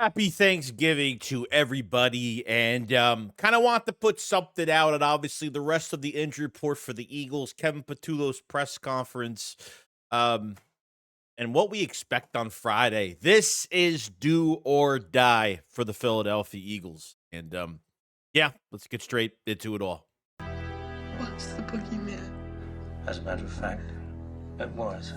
Happy Thanksgiving to everybody, and kind of want to put something out and obviously the rest of the injury report for the Eagles, Kevin Patullo's press conference, um, and what we expect on Friday. This is do or die for the Philadelphia Eagles, and yeah, let's get straight into it all. What's the boogeyman? As a matter of fact, it was.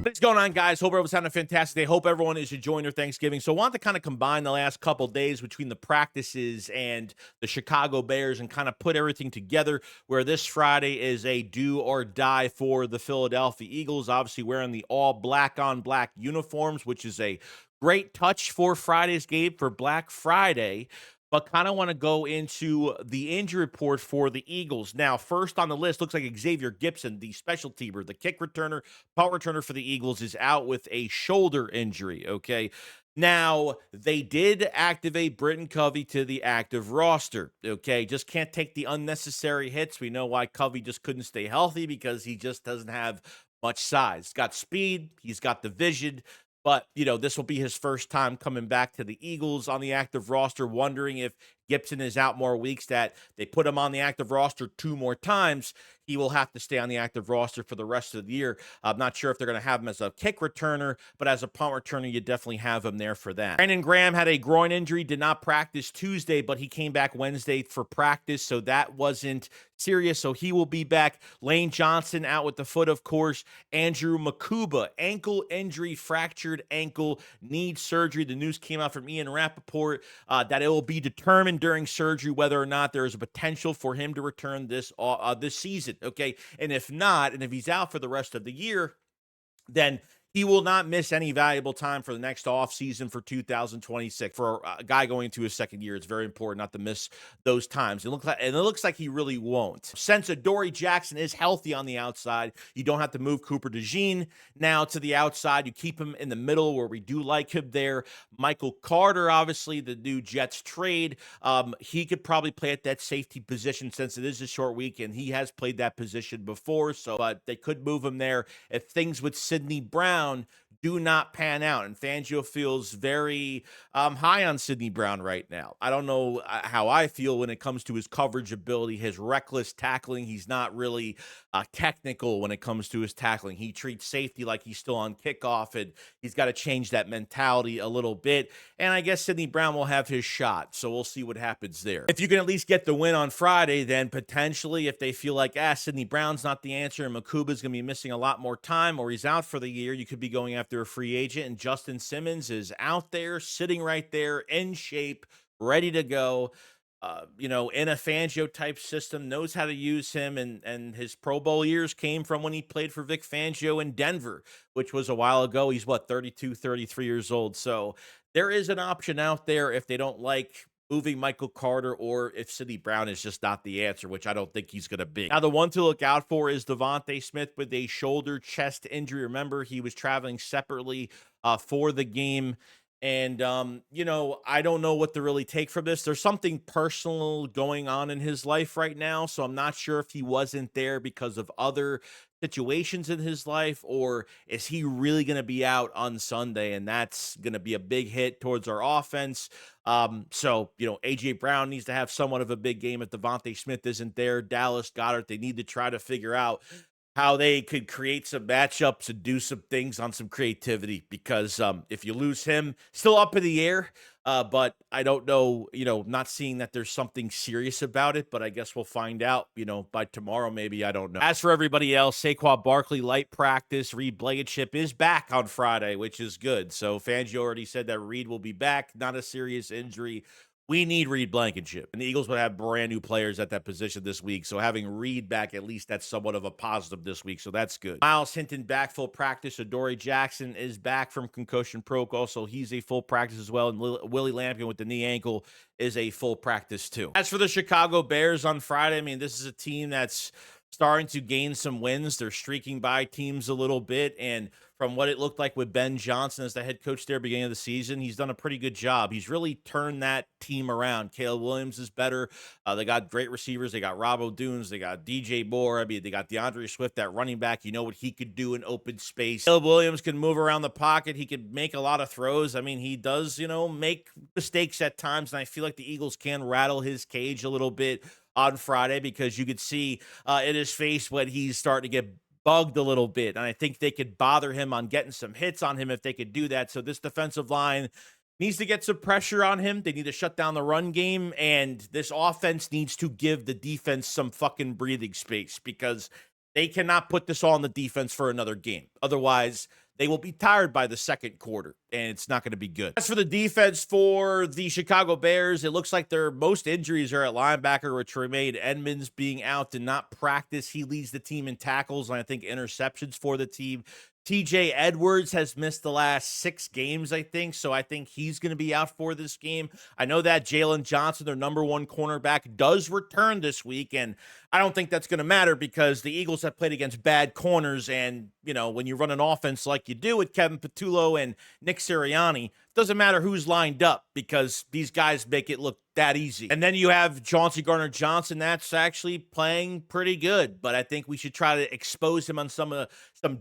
What's going on, guys? Hope everyone's having a fantastic day. Hope everyone is enjoying their Thanksgiving. So I want to kind of combine the last couple days between the practices and the Chicago Bears and kind of put everything together where this Friday is a do or die for the Philadelphia Eagles, obviously wearing the all black on black uniforms, which is a great touch for Friday's game for Black Friday, but kind of want to go into the injury report for the Eagles. Now, first on the list, looks like Xavier Gipson, the special teamer, the kick returner, punt returner for the Eagles, is out with a shoulder injury, okay? Now, they did activate Britton Covey to the active roster, okay? Just can't take the unnecessary hits. We know why Covey just couldn't stay healthy because he just doesn't have much size. He's got speed, he's got the vision, but, this will be his first time coming back to the Eagles on the active roster, wondering if Gibson is out more weeks, that they put him on the active roster 2 more times. He will have to stay on the active roster for the rest of the year. I'm not sure if they're going to have him as a kick returner, but as a punt returner, you definitely have him there for that. Brandon Graham had a groin injury, did not practice Tuesday, but he came back Wednesday for practice, so that wasn't serious, so he will be back. Lane Johnson out with the foot, of course. Andrew MUKUBA, ankle injury, fractured ankle, needs surgery. The news came out from Ian Rappaport that it will be determined during surgery whether or not there is a potential for him to return this season, okay? And if not, and if he's out for the rest of the year, then he will not miss any valuable time for the next offseason for 2026. For a guy going into his second year, it's very important not to miss those times. It looks like he really won't. Since Adoree Jackson is healthy on the outside, you don't have to move Cooper DeJean now to the outside. You keep him in the middle where we do like him there. Michael Carter, obviously, the new Jets trade. He could probably play at that safety position since it is a short week, and he has played that position before. But they could move him there if things with Sidney Brown do not pan out. And Fangio feels very high on Sidney Brown right now. I don't know how I feel when it comes to his coverage ability, his reckless tackling. He's not really technical when it comes to his tackling. He treats safety like he's still on kickoff, and he's got to change that mentality a little bit. And I guess Sidney Brown will have his shot, so we'll see what happens there. If you can at least get the win on Friday, then potentially if they feel like, Sidney Brown's not the answer and Makuba's going to be missing a lot more time or he's out for the year, you could be going after a free agent, and Justin Simmons is out there, sitting right there, in shape, ready to go. In a Fangio type system, knows how to use him, and his Pro Bowl years came from when he played for Vic Fangio in Denver, which was a while ago. He's 32, 33 years old. So there is an option out there if they don't like moving Michael Carter, or if Sidney Brown is just not the answer, which I don't think he's going to be. Now, the one to look out for is Devonta Smith with a shoulder chest injury. Remember, he was traveling separately for the game. And, I don't know what to really take from this. There's something personal going on in his life right now. So I'm not sure if he wasn't there because of other situations in his life, or is he really going to be out on Sunday? And that's going to be a big hit towards our offense. AJ Brown needs to have somewhat of a big game if Devonta Smith isn't there. Dallas Goedert, they need to try to figure out how they could create some matchups and do some things on some creativity, because if you lose him, still up in the air, but I don't know, not seeing that there's something serious about it, but I guess we'll find out, by tomorrow, maybe. I don't know. As for everybody else, Saquon Barkley, light practice. Reed Blankenship is back on Friday, which is good. So Fangio already said that Reed will be back, not a serious injury. We need Reed Blankenship, and the Eagles would have brand new players at that position this week. So having Reed back, at least that's somewhat of a positive this week. So that's good. Miles Hinton back full practice. Adoree Jackson is back from concussion protocol, so he's a full practice as well. And Willie Lampkin with the knee ankle is a full practice too. As for the Chicago Bears on Friday, I mean, this is a team that's starting to gain some wins. They're streaking by teams a little bit, and from what it looked like with Ben Johnson as the head coach there beginning of the season, he's done a pretty good job. He's really turned that team around. Caleb Williams is better. They got great receivers. They got Rob O'Dunes. They got DJ Moore. I mean, they got DeAndre Swift, that running back. You know what he could do in open space. Caleb Williams can move around the pocket. He could make a lot of throws. I mean, he does, make mistakes at times, and I feel like the Eagles can rattle his cage a little bit on Friday because you could see in his face when he's starting to get bugged a little bit. And I think they could bother him on getting some hits on him if they could do that. So this defensive line needs to get some pressure on him. They need to shut down the run game. And this offense needs to give the defense some fucking breathing space because they cannot put this all on the defense for another game. Otherwise, they will be tired by the second quarter, and it's not going to be good. As for the defense for the Chicago Bears, it looks like their most injuries are at linebacker with Tremaine Edmonds being out and not practice. He leads the team in tackles and I think interceptions for the team. TJ Edwards has missed the last 6 games, I think, so I think he's going to be out for this game. I know that Jalen Johnson, their number 1 cornerback, does return this week, and I don't think that's going to matter because the Eagles have played against bad corners, and, when you run an offense like you do with Kevin Patullo and Nick Sirianni, it doesn't matter who's lined up because these guys make it look that easy. And then you have Chauncey Gardner-Johnson that's actually playing pretty good, but I think we should try to expose him on some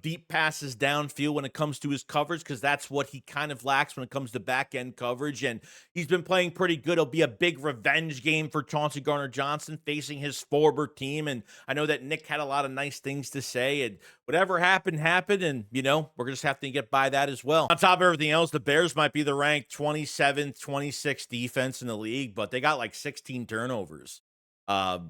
deep passes downfield when it comes to his coverage because that's what he kind of lacks when it comes to back-end coverage, and he's been playing pretty good. It'll be a big revenge game for Chauncey Gardner-Johnson facing his former team, and I know that Nick had a lot of nice things to say, and whatever happened, and, we're going to just have to get by that as well. On top of everything else, the Bears might be the ranked 27th, 26th defense in the league, but they got like 16 turnovers,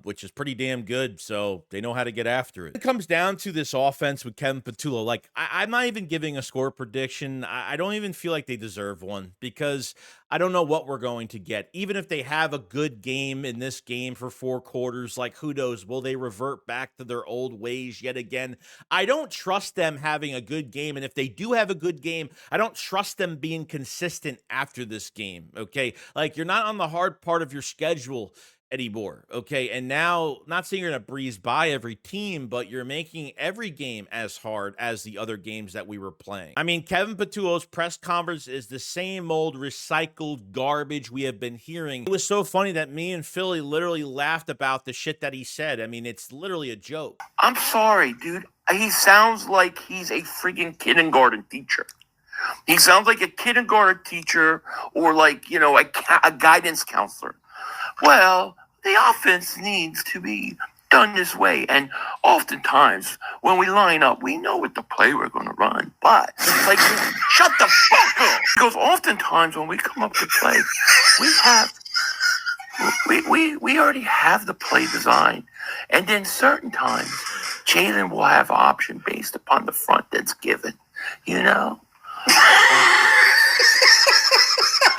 which is pretty damn good, so they know how to get after it. It comes down to this offense with Kevin Patullo. Like, I'm not even giving a score prediction. I don't even feel like they deserve one because I don't know what we're going to get. Even if they have a good game in this game for 4 quarters, like, who knows? Will they revert back to their old ways yet again? I don't trust them having a good game, and if they do have a good game, I don't trust them being consistent after this game, okay? Like, you're not on the hard part of your schedule anymore, okay? And now, not saying you're going to breeze by every team, but you're making every game as hard as the other games that we were playing. I mean, Kevin Patullo's press conference is the same old recycled garbage we have been hearing. It was so funny that me and Philly literally laughed about the shit that he said. I mean, it's literally a joke. I'm sorry, dude. He sounds like he's a freaking kindergarten teacher. He sounds like a kindergarten teacher or like, a guidance counselor. Well, the offense needs to be done this way. And oftentimes, when we line up, we know what the play we're going to run. But, shut the fuck up! Because oftentimes, when we come up to play, we already have the play design. And then certain times, Jalen will have option based upon the front that's given.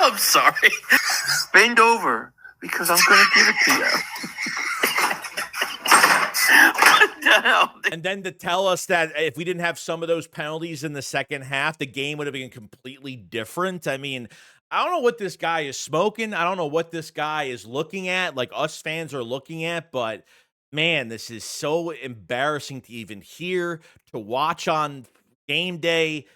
I'm sorry. Bend over. Because I'm going to give it to you. What the hell? And then to tell us that if we didn't have some of those penalties in the second half, the game would have been completely different. I mean, I don't know what this guy is smoking. I don't know what this guy is looking at, like us fans are looking at, but man, this is so embarrassing to even hear, to watch on game day.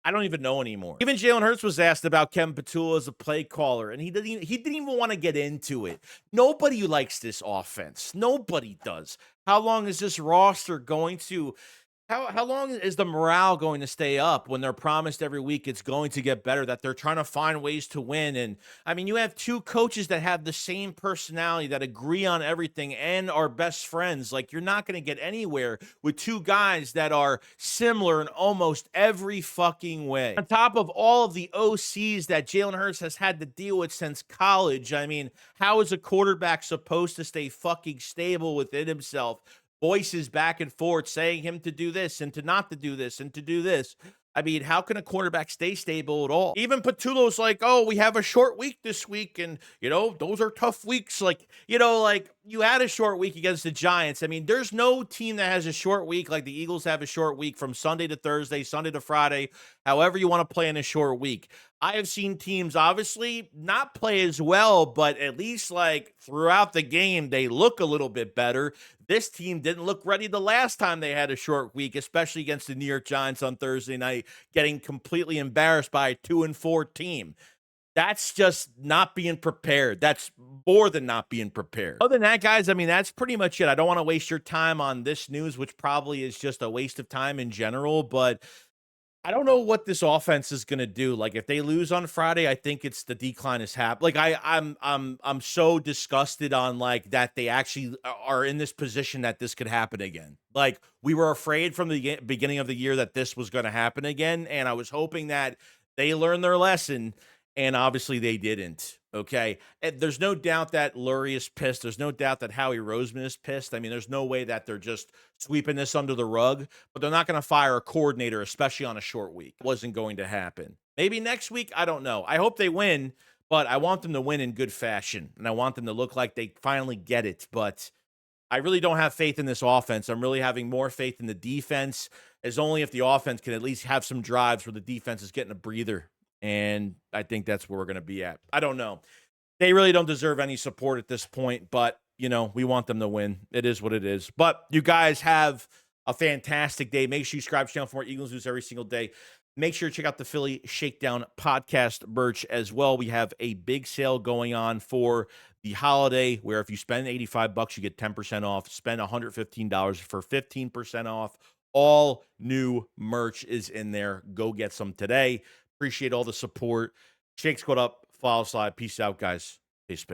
I don't even know anymore. Even Jalen Hurts was asked about Kevin Patullo as a play caller, and he didn't even want to get into it. Nobody likes this offense. Nobody does. How long is this roster going to How long is the morale going to stay up when they're promised every week it's going to get better, that they're trying to find ways to win? And I mean, you have 2 coaches that have the same personality, that agree on everything and are best friends. Like, you're not going to get anywhere with 2 guys that are similar in almost every fucking way. On top of all of the OCs that Jalen Hurts has had to deal with since college, I mean, how is a quarterback supposed to stay fucking stable within himself? Voices back and forth saying him to do this and to not to do this and to do this. I mean, how can a quarterback stay stable at all? Even Patullo's like, oh, we have a short week this week, and, you know, those are tough weeks. Like, you know, like, you had a short week against the Giants. I mean, there's no team that has a short week like the Eagles have a short week from Sunday to Thursday, Sunday to Friday, however you want to play in a short week. I have seen teams obviously not play as well, but at least like throughout the game, they look a little bit better. This team didn't look ready the last time they had a short week, especially against the New York Giants on Thursday night, getting completely embarrassed by a 2-4 team. That's just not being prepared. That's more than not being prepared. Other than that, guys, I mean, that's pretty much it. I don't want to waste your time on this news, which probably is just a waste of time in general, but I don't know what this offense is going to do. Like, if they lose on Friday, I think it's the decline is happening. Like, I'm so disgusted on like that they actually are in this position that this could happen again. Like, we were afraid from the beginning of the year that this was going to happen again, and I was hoping that they learned their lesson. And obviously they didn't, okay? And there's no doubt that Lurie is pissed. There's no doubt that Howie Roseman is pissed. I mean, there's no way that they're just sweeping this under the rug, but they're not going to fire a coordinator, especially on a short week. It wasn't going to happen. Maybe next week, I don't know. I hope they win, but I want them to win in good fashion, and I want them to look like they finally get it, but I really don't have faith in this offense. I'm really having more faith in the defense, as only if the offense can at least have some drives where the defense is getting a breather. And I think that's where we're going to be at. I don't know. They really don't deserve any support at this point, but, you know, we want them to win. It is what it is. But you guys have a fantastic day. Make sure you subscribe to the channel for more Eagles news every single day. Make sure to check out the Philly Shakedown podcast merch as well. We have a big sale going on for the holiday where if you spend $85, you get 10% off. Spend $115 for 15% off. All new merch is in there. Go get some today. Appreciate all the support. Shake Squad up. Follow slide. Peace out, guys. Peace.